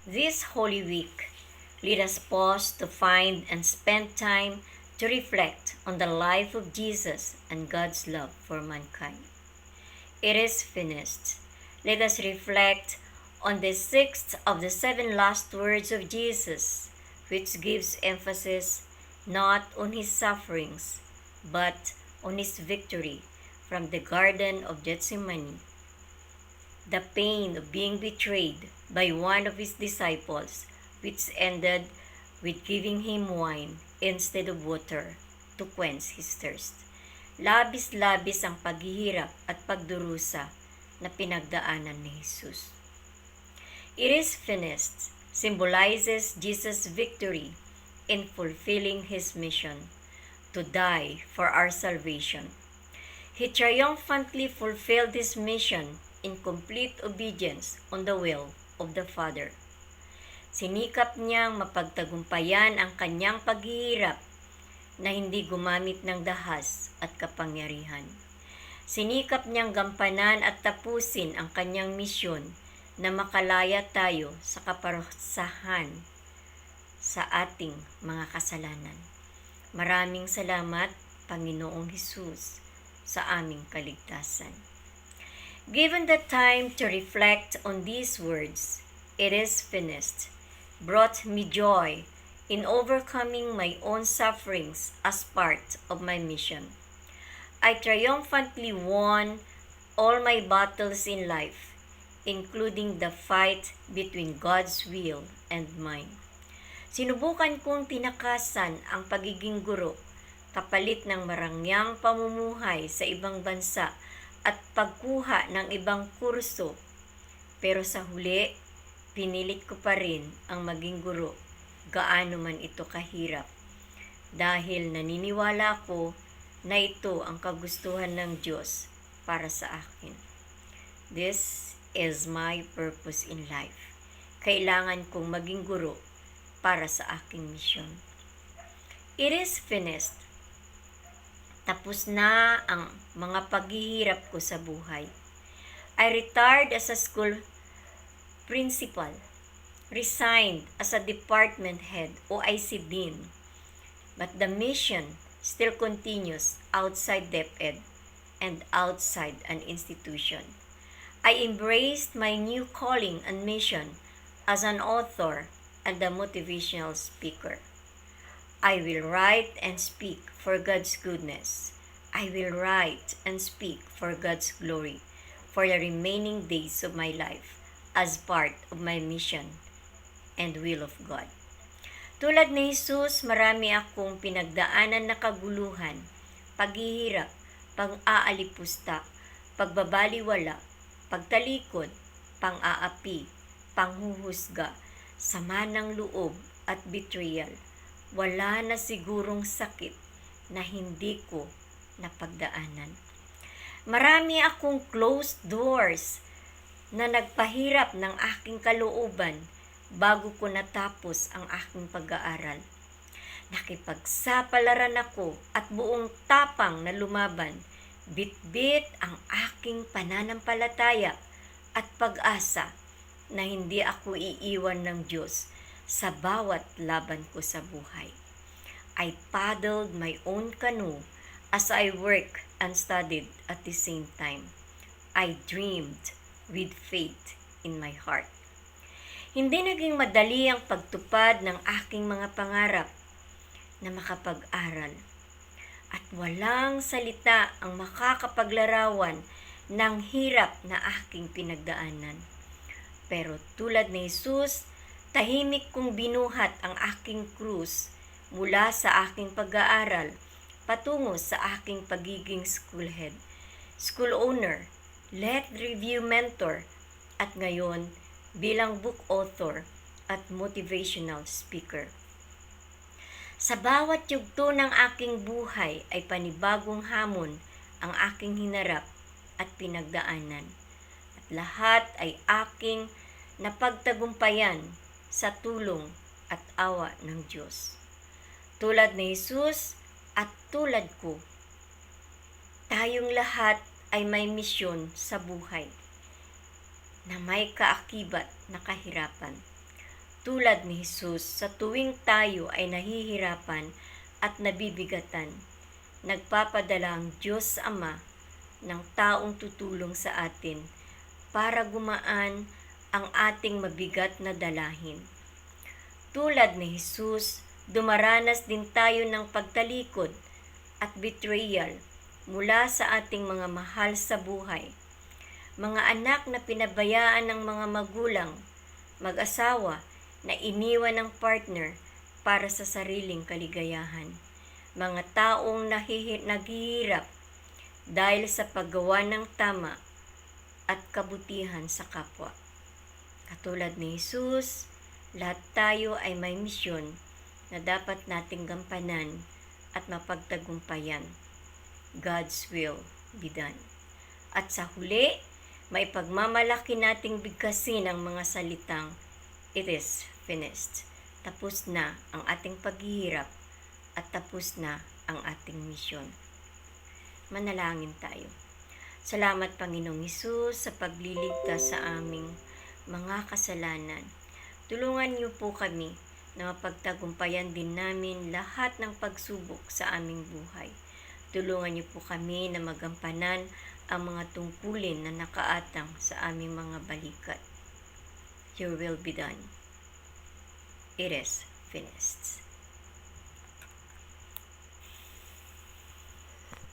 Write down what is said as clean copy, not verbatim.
This Holy Week, let us pause to find and spend time to reflect on the life of Jesus and God's love for mankind. It is finished. Let us reflect on the sixth of the seven last words of Jesus, which gives emphasis not on his sufferings, but on his victory from the Garden of Gethsemane. The pain of being betrayed by one of his disciples, which ended with giving him wine instead of water to quench his thirst. Labis-labis ang paghihirap at pagdurusa na pinagdaanan ni Jesus. It is finished symbolizes Jesus' victory in fulfilling his mission to die for our salvation. He triumphantly fulfilled his mission in complete obedience on the will of the Father. Sinikap niyang mapagtagumpayan ang kanyang paghihirap na hindi gumamit ng dahas at kapangyarihan. Sinikap niyang gampanan at tapusin ang kanyang misyon na makalaya tayo sa kaparusahan sa ating mga kasalanan. Maraming salamat, Panginoong Hesus, sa aming kaligtasan. Given the time to reflect on these words, "It is finished," brought me joy in overcoming my own sufferings as part of my mission. I triumphantly won all my battles in life, including the fight between God's will and mine. Sinubukan kong tinakasan ang pagiging guro, kapalit ng marangyang pamumuhay sa ibang bansa at pagkuha ng ibang kurso. Pero sa huli, pinilit ko pa rin ang maging guro, gaano man ito kahirap. Dahil naniniwala ko na ito ang kagustuhan ng Diyos para sa akin. This is my purpose in life. Kailangan kong maging guro para sa aking misyon. It is finished. Tapos na ang mga paghihirap ko sa buhay. I retired as a school principal, resigned as a department head o IC dean, but the mission still continues outside DepEd and outside an institution. I embraced my new calling and mission as an author and a motivational speaker. I will write and speak for God's goodness. I will write and speak for God's glory for the remaining days of my life as part of my mission and will of God. Tulad ni Jesus, marami akong pinagdaanan na kaguluhan, paghihirap, pang-aalipusta, pagbabaliwala, pagtalikod, pang-aapi, panghuhusga, sama ng loob at betrayal. Wala na sigurong sakit na hindi ko napagdaanan. Marami akong closed doors na nagpahirap ng aking kalooban bago ko natapos ang aking pag-aaral. Nakipagsapalaran ako at buong tapang na lumaban, bitbit ang aking pananampalataya at pag-asa na hindi ako iiwan ng Diyos sa bawat laban ko sa buhay. I paddled my own canoe as I worked and studied at the same time. I dreamed with faith in my heart. Hindi naging madali ang pagtupad ng aking mga pangarap na makapag-aral. At walang salita ang makakapaglarawan ng hirap na aking pinagdaanan. Pero tulad ni Jesus, tahimik kong binuhat ang aking krus mula sa aking pag-aaral patungo sa aking pagiging school head, school owner, let review mentor, at ngayon bilang book author at motivational speaker. Sa bawat yugto ng aking buhay ay panibagong hamon ang aking hinarap at pinagdaanan. At lahat ay aking napagtagumpayan sa tulong at awa ng Diyos. Tulad ni Jesus at tulad ko, tayong lahat ay may misyon sa buhay na may kaakibat na kahirapan. tulad ni Jesus sa tuwing tayo ay nahihirapan at nabibigatan. Nagpapadala ang Diyos Ama ng taong tutulong sa atin para gumaan ang ating mabigat na dalahin. Tulad ni Jesus, dumaranas din tayo ng pagtalikod at betrayal mula sa ating mga mahal sa buhay. Mga anak na pinabayaan ng mga magulang, mag-asawa na iniwan ng partner para sa sariling kaligayahan. Mga taong naghihirap dahil sa paggawa ng tama at kabutihan sa kapwa. Katulad ni Jesus, lahat tayo ay may misyon na dapat nating gampanan at mapagtagumpayan. God's will be done. At sa huli, maipagmamalaki nating bigkasin ang mga salitang, "It is finished." Tapos na ang ating paghihirap at tapos na ang ating misyon. Manalangin tayo. Salamat Panginoong Hesus sa pagliligtas sa aming mga kasalanan. Tulungan niyo po kami na mapagtagumpayan din namin lahat ng pagsubok sa aming buhay. Tulungan niyo po kami na magampanan ang mga tungkulin na nakaatang sa aming mga balikat. Your will be done. It is finished.